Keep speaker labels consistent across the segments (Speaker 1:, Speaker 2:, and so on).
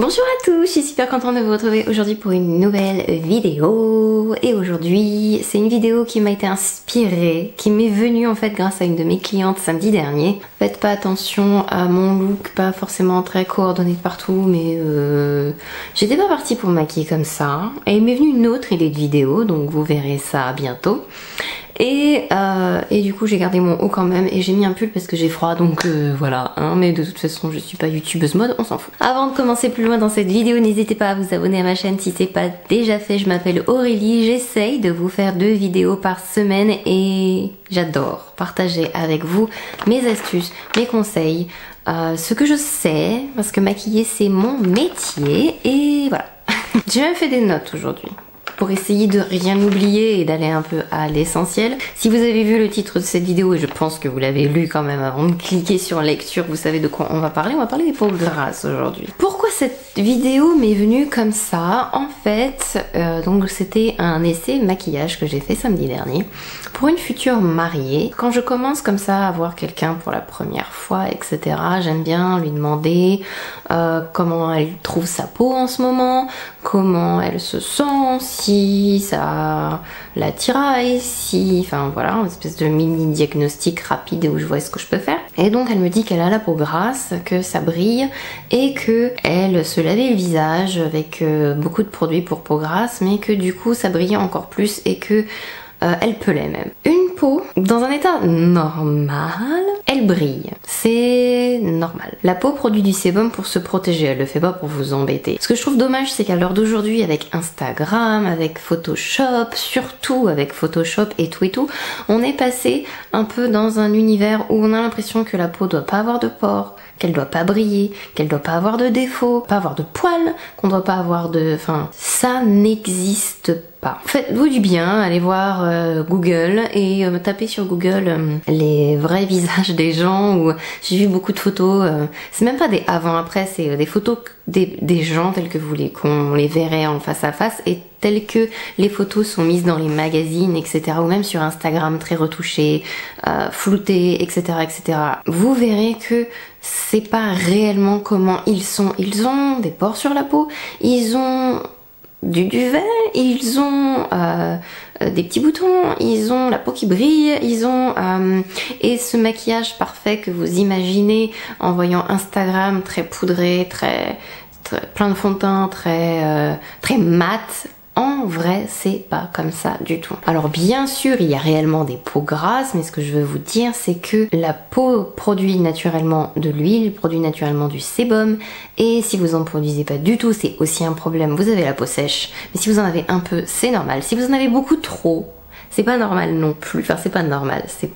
Speaker 1: Bonjour à tous, je suis super contente de vous retrouver aujourd'hui pour une nouvelle vidéo. Et aujourd'hui, c'est une vidéo qui m'a été inspirée, qui m'est venue en fait grâce à une de mes clientes samedi dernier. Faites pas attention à mon look, pas forcément très coordonné de partout, mais j'étais pas partie pour me maquiller comme ça. Et il m'est venu une autre idée de vidéo, donc vous verrez ça bientôt. Et du coup j'ai gardé mon haut quand même et j'ai mis un pull parce que j'ai froid, donc voilà hein, mais de toute façon je suis pas youtubeuse mode, on s'en fout. Avant de commencer plus loin dans cette vidéo, n'hésitez pas à vous abonner à ma chaîne si c'est pas déjà fait. Je m'appelle Aurélie, j'essaye de vous faire 2 vidéos par semaine et j'adore partager avec vous mes astuces, mes conseils, ce que je sais, parce que maquiller c'est mon métier et voilà. J'ai même fait des notes aujourd'hui pour essayer de rien oublier et d'aller un peu à l'essentiel. Si vous avez vu le titre de cette vidéo, et je pense que vous l'avez lu quand même avant de cliquer sur lecture, vous savez de quoi on va parler des peaux grasses aujourd'hui. Pourquoi cette vidéo m'est venue comme ça? En fait, donc c'était un essai maquillage que j'ai fait samedi dernier pour une future mariée. Quand je commence comme ça à voir quelqu'un pour la première fois, etc., j'aime bien lui demander comment elle trouve sa peau en ce moment, comment elle se sent, si ça la tiraille, si... Enfin voilà, une espèce de mini diagnostic rapide où je vois ce que je peux faire. Et donc elle me dit qu'elle a la peau grasse, que ça brille et que elle se lavait le visage avec beaucoup de produits pour peau grasse, mais que du coup ça brillait encore plus et que elle pelait même. Une peau dans un état normal, elle brille. C'est normal. La peau produit du sébum pour se protéger, elle le fait pas pour vous embêter. Ce que je trouve dommage, c'est qu'à l'heure d'aujourd'hui, avec Instagram, avec Photoshop, surtout avec Photoshop et tout, on est passé un peu dans un univers où on a l'impression que la peau doit pas avoir de pores, qu'elle doit pas briller, qu'elle doit pas avoir de défauts, pas avoir de poils, qu'on doit pas avoir de... Enfin, ça n'existe pas. Faites-vous du bien, allez voir Google et tapez sur Google les vrais visages des gens, où j'ai vu beaucoup de photos, c'est même pas des avant-après, c'est des photos des gens tels que qu'on les verrait en face à face et telles que les photos sont mises dans les magazines, etc. ou même sur Instagram, très retouchées, floutées, etc., etc. Vous verrez que c'est pas réellement comment ils sont. Ils ont des pores sur la peau, ils ont du duvet, ils ont des petits boutons, ils ont la peau qui brille, ils ont et ce maquillage parfait que vous imaginez en voyant Instagram très poudré, très plein de fond de teint, très mat. En vrai, c'est pas comme ça du tout. Alors bien sûr, il y a réellement des peaux grasses, mais ce que je veux vous dire, c'est que la peau produit naturellement de l'huile, produit naturellement du sébum, et si vous en produisez pas du tout, c'est aussi un problème. Vous avez la peau sèche, mais si vous en avez un peu, c'est normal. Si vous en avez beaucoup trop, c'est pas normal non plus. Enfin, c'est pas normal, c'est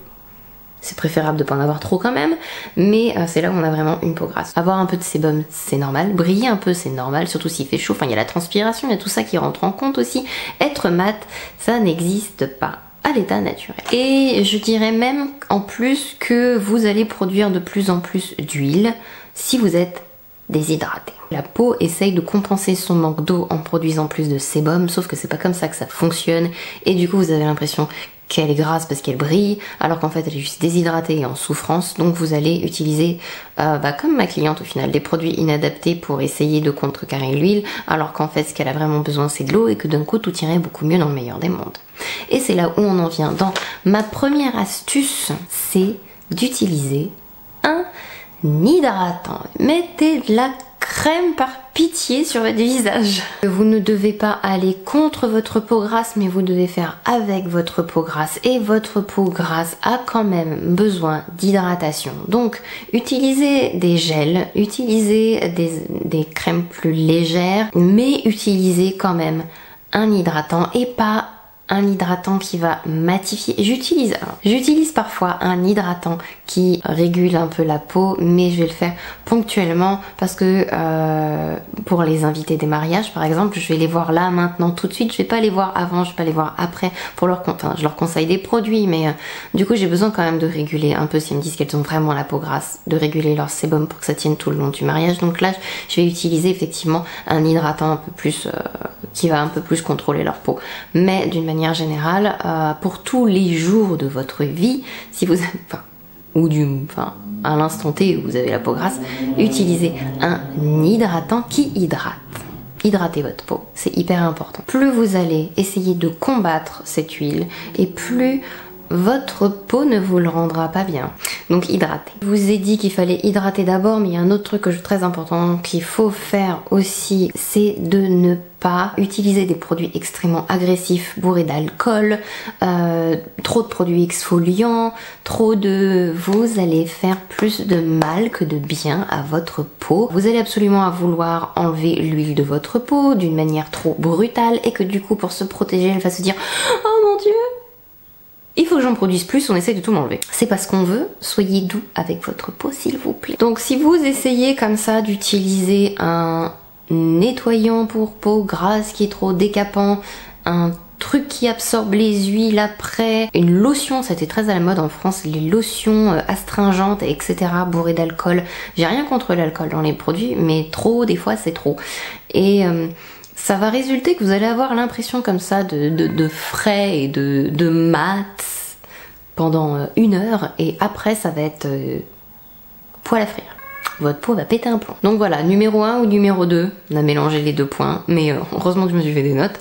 Speaker 1: préférable de pas en avoir trop quand même, mais c'est là où on a vraiment une peau grasse. Avoir un peu de sébum, c'est normal. Briller un peu, c'est normal, surtout s'il fait chaud. Enfin, il y a la transpiration, il y a tout ça qui rentre en compte aussi. Être mat, ça n'existe pas à l'état naturel. Et je dirais même en plus que vous allez produire de plus en plus d'huile si vous êtes déshydraté. La peau essaye de compenser son manque d'eau en produisant plus de sébum, sauf que c'est pas comme ça que ça fonctionne, et du coup vous avez l'impression qu'elle est grasse parce qu'elle brille, alors qu'en fait elle est juste déshydratée et en souffrance. Donc vous allez utiliser, comme ma cliente au final, des produits inadaptés pour essayer de contrecarrer l'huile, alors qu'en fait ce qu'elle a vraiment besoin c'est de l'eau, et que d'un coup tout irait beaucoup mieux dans le meilleur des mondes. Et c'est là où on en vient dans ma première astuce, c'est d'utiliser un hydratant. Mettez de la crème par pitié sur votre visage. Vous ne devez pas aller contre votre peau grasse, mais vous devez faire avec votre peau grasse, et votre peau grasse a quand même besoin d'hydratation. Donc utilisez des gels, utilisez des crèmes plus légères, mais utilisez quand même un hydratant et pas un hydratant qui va matifier. J'utilise parfois un hydratant qui régule un peu la peau, mais je vais le faire ponctuellement parce que pour les invités des mariages par exemple, je vais les voir là maintenant tout de suite, je vais pas les voir avant, je vais pas les voir après pour je leur conseille des produits, mais du coup j'ai besoin quand même de réguler un peu, si elles me disent qu'elles ont vraiment la peau grasse, de réguler leur sébum pour que ça tienne tout le long du mariage. Donc là je vais utiliser effectivement un hydratant un peu plus qui va un peu plus contrôler leur peau, mais d'une manière générale, pour tous les jours de votre vie, si vous ou enfin à l'instant T où vous avez la peau grasse, utilisez un hydratant qui hydrate. Hydratez votre peau, c'est hyper important. Plus vous allez essayer de combattre cette huile et plus votre peau ne vous le rendra pas bien. Donc hydratez. Je vous ai dit qu'il fallait hydrater d'abord, mais il y a un autre truc très important qu'il faut faire aussi, c'est de ne pas utiliser des produits extrêmement agressifs, bourrés d'alcool, trop de produits exfoliants, vous allez faire plus de mal que de bien à votre peau. Vous allez absolument vouloir enlever l'huile de votre peau d'une manière trop brutale et que du coup pour se protéger elle va se dire « Oh mon Dieu !» Il faut que j'en produise plus, on essaie de tout m'enlever. C'est pas ce qu'on veut, soyez doux avec votre peau s'il vous plaît. Donc si vous essayez comme ça d'utiliser un nettoyant pour peau grasse qui est trop décapant, un truc qui absorbe les huiles après, une lotion, ça était très à la mode en France, les lotions astringentes, etc. bourrées d'alcool. J'ai rien contre l'alcool dans les produits, mais trop, des fois c'est trop. Et ça va résulter que vous allez avoir l'impression comme ça de frais et de mat pendant 1 heure et après ça va être poil à frire. Votre peau va péter un plomb. Donc voilà, numéro 1 ou numéro 2, on a mélangé les 2 points, mais heureusement que je me suis fait des notes.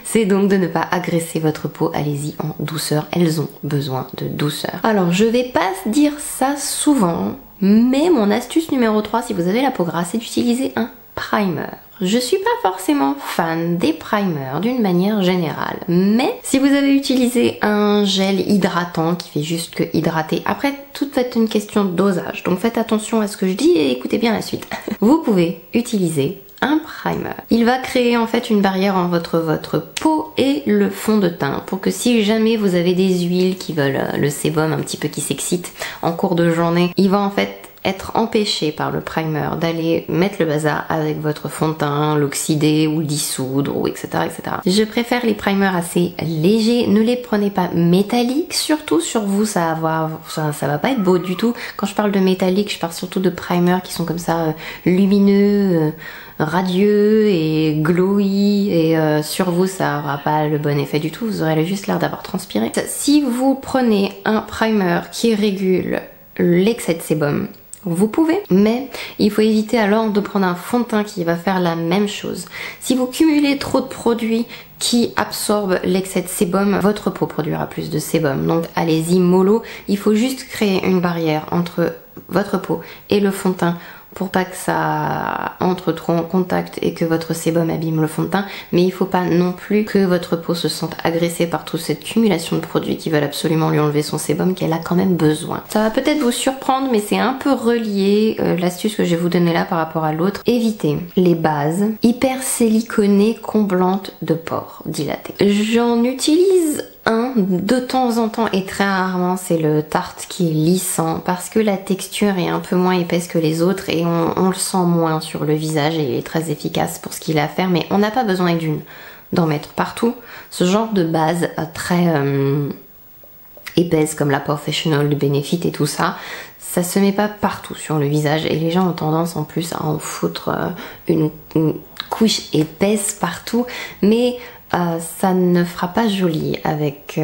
Speaker 1: C'est donc de ne pas agresser votre peau, allez-y en douceur, elles ont besoin de douceur. Alors je vais pas dire ça souvent, mais mon astuce numéro 3, si vous avez la peau grasse, c'est d'utiliser un primer. Je suis pas forcément fan des primers d'une manière générale, mais si vous avez utilisé un gel hydratant qui fait juste que hydrater, après tout est une question de dosage, donc faites attention à ce que je dis et écoutez bien la suite. Vous pouvez utiliser un primer. Il va créer en fait une barrière entre votre peau et le fond de teint pour que si jamais vous avez des huiles qui veulent le sébum un petit peu qui s'excite en cours de journée, il va en fait être empêché par le primer d'aller mettre le bazar avec votre fond de teint, l'oxyder ou le dissoudre ou etc. etc. Je préfère les primers assez légers, ne les prenez pas métalliques, surtout sur vous ça va pas être beau du tout. Quand je parle de métallique, je parle surtout de primers qui sont comme ça lumineux, radieux et glowy et sur vous ça aura pas le bon effet du tout, vous aurez juste l'air d'avoir transpiré. Si vous prenez un primer qui régule l'excès de sébum, vous pouvez, mais il faut éviter alors de prendre un fond de teint qui va faire la même chose. Si vous cumulez trop de produits qui absorbent l'excès de sébum, votre peau produira plus de sébum. Donc allez-y mollo, il faut juste créer une barrière entre votre peau et le fond de teint pour pas que ça entre trop en contact et que votre sébum abîme le fond de teint, mais il faut pas non plus que votre peau se sente agressée par toute cette cumulation de produits qui veulent absolument lui enlever son sébum qu'elle a quand même besoin. Ça va peut-être vous surprendre, mais c'est un peu relié l'astuce que je vais vous donner là par rapport à l'autre. Évitez les bases hyper siliconées comblantes de pores dilatés. J'en utilise un de temps en temps et très rarement, c'est le Tarte qui est lissant parce que la texture est un peu moins épaisse que les autres et on le sent moins sur le visage et il est très efficace pour ce qu'il a à faire, mais on n'a pas besoin d'en mettre partout. Ce genre de base très épaisse comme la Professional de Benefit et tout ça, ça se met pas partout sur le visage et les gens ont tendance en plus à en foutre une couche épaisse partout, mais ça ne fera pas joli avec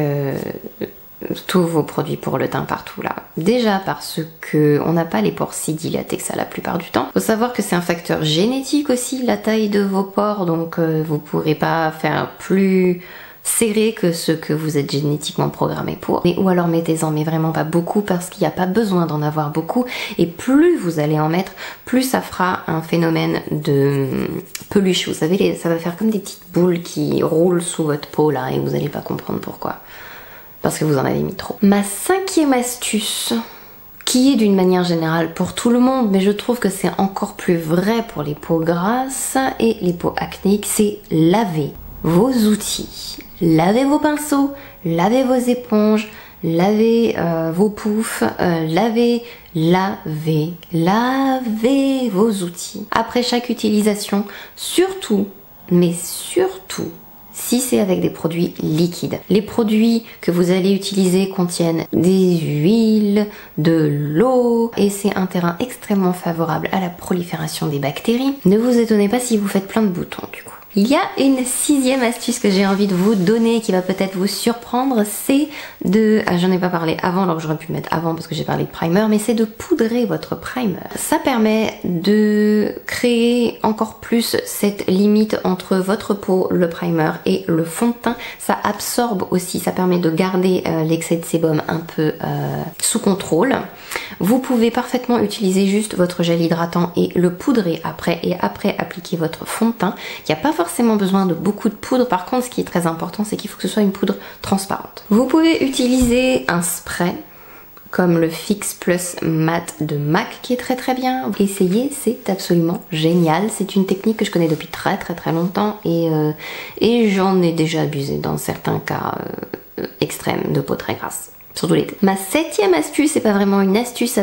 Speaker 1: tous vos produits pour le teint partout là. Déjà parce que on n'a pas les pores si dilatés que ça la plupart du temps. Faut savoir que c'est un facteur génétique aussi, la taille de vos pores, donc vous pourrez pas faire plus serré que ce que vous êtes génétiquement programmé pour. Ou alors mettez-en, mais vraiment pas beaucoup parce qu'il n'y a pas besoin d'en avoir beaucoup. Et plus vous allez en mettre, plus ça fera un phénomène de peluche. Vous savez, ça va faire comme des petites boules qui roulent sous votre peau là et vous n'allez pas comprendre pourquoi. Parce que vous en avez mis trop. Ma 5e astuce, qui est d'une manière générale pour tout le monde, mais je trouve que c'est encore plus vrai pour les peaux grasses et les peaux acnéiques, c'est laver vos outils. Lavez vos pinceaux, lavez vos éponges, lavez vos poufs, lavez vos outils. Après chaque utilisation, surtout, mais surtout, si c'est avec des produits liquides. Les produits que vous allez utiliser contiennent des huiles, de l'eau et c'est un terrain extrêmement favorable à la prolifération des bactéries. Ne vous étonnez pas si vous faites plein de boutons du coup. Il y a une 6e astuce que j'ai envie de vous donner qui va peut-être vous surprendre, c'est de... j'en ai pas parlé avant, alors que j'aurais pu le mettre avant parce que j'ai parlé de primer, mais c'est de poudrer votre primer. Ça permet de créer encore plus cette limite entre votre peau, le primer et le fond de teint. Ça absorbe aussi, ça permet de garder l'excès de sébum un peu sous contrôle. Vous pouvez parfaitement utiliser juste votre gel hydratant et le poudrer après, et après appliquer votre fond de teint. Il n'y a pas forcément besoin de beaucoup de poudre, par contre ce qui est très important c'est qu'il faut que ce soit une poudre transparente. Vous pouvez utiliser un spray comme le Fix Plus Matte de MAC qui est très bien. Essayez, c'est absolument génial. C'est une technique que je connais depuis très longtemps et j'en ai déjà abusé dans certains cas extrêmes de peau très grasse. Surtout l'été. Ma 7e astuce, c'est pas vraiment une astuce,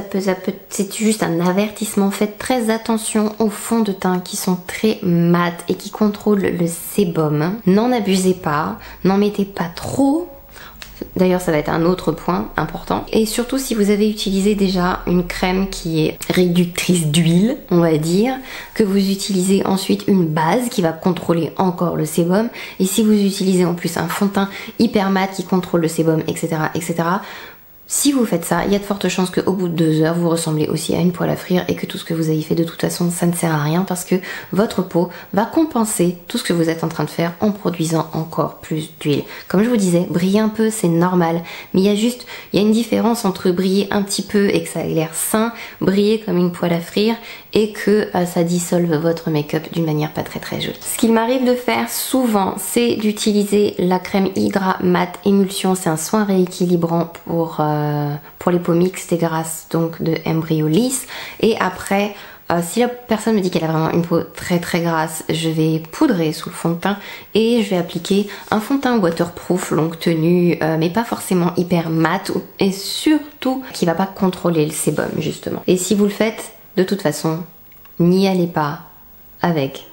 Speaker 1: c'est juste un avertissement. Faites très attention aux fonds de teint qui sont très mat et qui contrôlent le sébum. N'en abusez pas, n'en mettez pas trop. D'ailleurs, ça va être un autre point important. Et surtout, si vous avez utilisé déjà une crème qui est réductrice d'huile, on va dire, que vous utilisez ensuite une base qui va contrôler encore le sébum. Et si vous utilisez en plus un fond de teint hyper mat qui contrôle le sébum, etc., si vous faites ça, il y a de fortes chances qu'au bout de 2 heures, vous ressemblez aussi à une poêle à frire et que tout ce que vous avez fait de toute façon, ça ne sert à rien parce que votre peau va compenser tout ce que vous êtes en train de faire en produisant encore plus d'huile. Comme je vous disais, briller un peu, c'est normal, mais il y a une différence entre briller un petit peu et que ça ait l'air sain, briller comme une poêle à frire et que ça dissolve votre make-up d'une manière pas très jolie. Ce qu'il m'arrive de faire souvent, c'est d'utiliser la crème Hydra Matte Émulsion. C'est un soin rééquilibrant pour les peaux mixtes et grasses, donc de Embryolisse. Et après, si la personne me dit qu'elle a vraiment une peau très grasse, je vais poudrer sous le fond de teint et je vais appliquer un fond de teint waterproof longue tenue, mais pas forcément hyper mat et surtout qui va pas contrôler le sébum justement. Et si vous le faites, de toute façon, n'y allez pas avec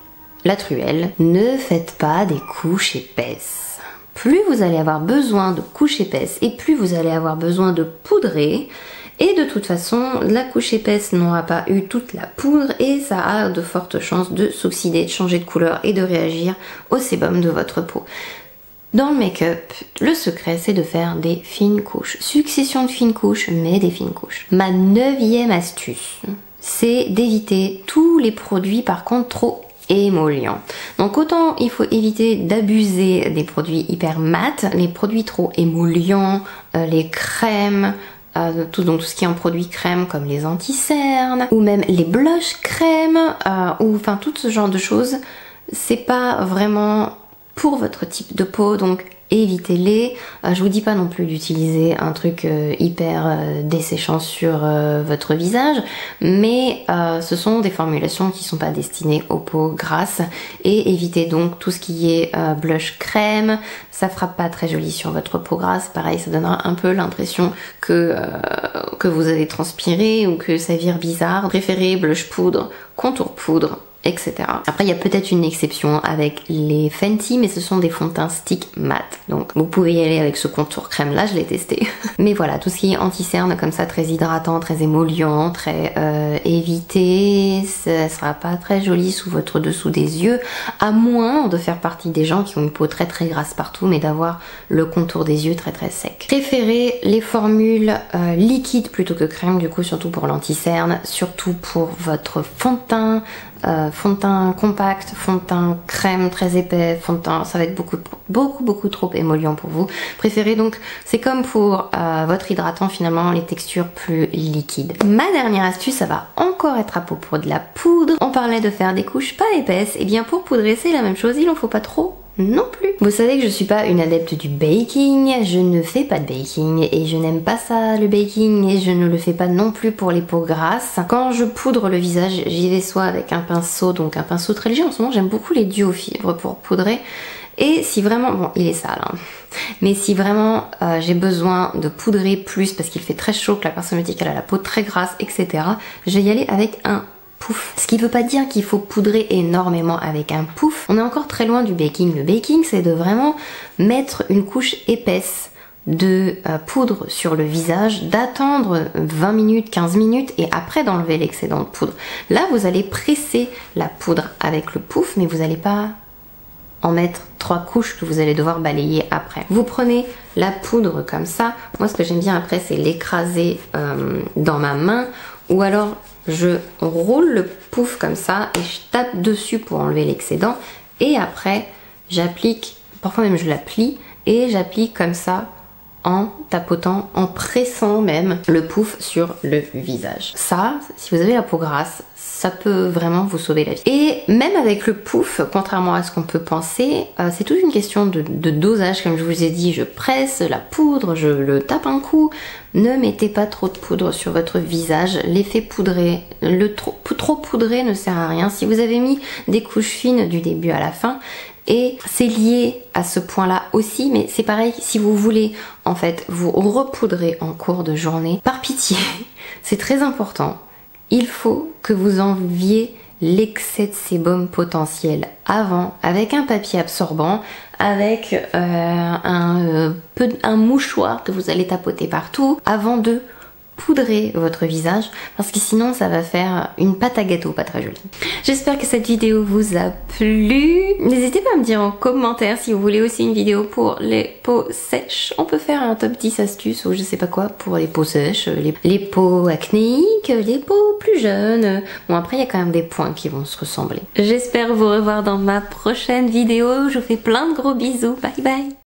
Speaker 1: la truelle. Ne faites pas des couches épaisses. Plus vous allez avoir besoin de couches épaisses et plus vous allez avoir besoin de poudrer. Et de toute façon, la couche épaisse n'aura pas eu toute la poudre et ça a de fortes chances de s'oxyder, de changer de couleur et de réagir au sébum de votre peau. Dans le make-up, le secret c'est de faire des fines couches. Succession de fines couches, mais des fines couches. Ma 9e astuce, c'est d'éviter tous les produits par contre trop émollients. Donc autant il faut éviter d'abuser des produits hyper mat, les produits trop émollients, les crèmes, tout ce qui est en produit crème comme les anti-cernes ou même les blushs crème ou enfin tout ce genre de choses, c'est pas vraiment pour votre type de peau, donc évitez-les. Je vous dis pas non plus d'utiliser un truc hyper desséchant sur votre visage, mais ce sont des formulations qui sont pas destinées aux peaux grasses et évitez donc tout ce qui est blush crème, ça fera pas très joli sur votre peau grasse, pareil ça donnera un peu l'impression que vous avez transpiré ou que ça vire bizarre. Préférez blush poudre, contour poudre, etc. Après il y a peut-être une exception avec les Fenty, mais ce sont des fonds de teint stick mat, donc vous pouvez y aller avec ce contour crème là, je l'ai testé. Mais voilà, tout ce qui est anti-cerne comme ça, très hydratant, très émollient, très évité, ça sera pas très joli sous votre dessous des yeux, à moins de faire partie des gens qui ont une peau très grasse partout, mais d'avoir le contour des yeux très sec. Préférez les formules liquides plutôt que crème, du coup surtout pour l'anti-cerne, surtout pour votre fond de teint, fond de teint compact, fond de teint crème très épais, fond de teint, ça va être beaucoup trop émollient pour vous. Préférez donc, c'est comme pour votre hydratant finalement, les textures plus liquides. Ma dernière astuce, ça va encore être à propos de la poudre. On parlait de faire des couches pas épaisses, et bien pour poudrer c'est la même chose, il en faut pas trop non plus. Vous savez que je suis pas une adepte du baking, je ne fais pas de baking et je n'aime pas ça le baking et je ne le fais pas non plus pour les peaux grasses. Quand je poudre le visage, j'y vais soit avec un pinceau, donc un pinceau très léger, en ce moment j'aime beaucoup les duos fibres pour poudrer. Et si vraiment, bon il est sale hein, mais si vraiment j'ai besoin de poudrer plus parce qu'il fait très chaud, que la personne me dit qu'elle a la peau très grasse, etc., je vais y aller avec un pouf. Ce qui ne veut pas dire qu'il faut poudrer énormément avec un pouf. On est encore très loin du baking. Le baking, c'est de vraiment mettre une couche épaisse de poudre sur le visage, d'attendre 20 minutes, 15 minutes et après d'enlever l'excédent de poudre. Là, vous allez presser la poudre avec le pouf, mais vous n'allez pas en mettre 3 couches que vous allez devoir balayer après. Vous prenez la poudre comme ça. Moi, ce que j'aime bien après, c'est l'écraser dans ma main, ou alors je roule le pouf comme ça et je tape dessus pour enlever l'excédent. Et après, j'applique, parfois même je la plie, et j'applique comme ça en tapotant, en pressant même le pouf sur le visage. Ça, si vous avez la peau grasse, ça peut vraiment vous sauver la vie. Et même avec le pouf, contrairement à ce qu'on peut penser, c'est toute une question de dosage. Comme je vous ai dit, je presse la poudre, je le tape un coup. Ne mettez pas trop de poudre sur votre visage. L'effet poudré, trop poudré ne sert à rien. Si vous avez mis des couches fines du début à la fin, et c'est lié à ce point-là aussi, mais c'est pareil, si vous voulez en fait vous repoudrer en cours de journée, par pitié, c'est très important, il faut que vous enleviez l'excès de sébum potentiel avant, avec un papier absorbant, avec un mouchoir que vous allez tapoter partout, avant de poudrer votre visage, parce que sinon ça va faire une pâte à gâteau pas très jolie. J'espère que cette vidéo vous a plu. N'hésitez pas à me dire en commentaire si vous voulez aussi une vidéo pour les peaux sèches. On peut faire un top 10 astuces ou je sais pas quoi pour les peaux sèches, les peaux acnéiques, les peaux plus jeunes. Bon, après il y a quand même des points qui vont se ressembler. J'espère vous revoir dans ma prochaine vidéo. Je vous fais plein de gros bisous. Bye bye.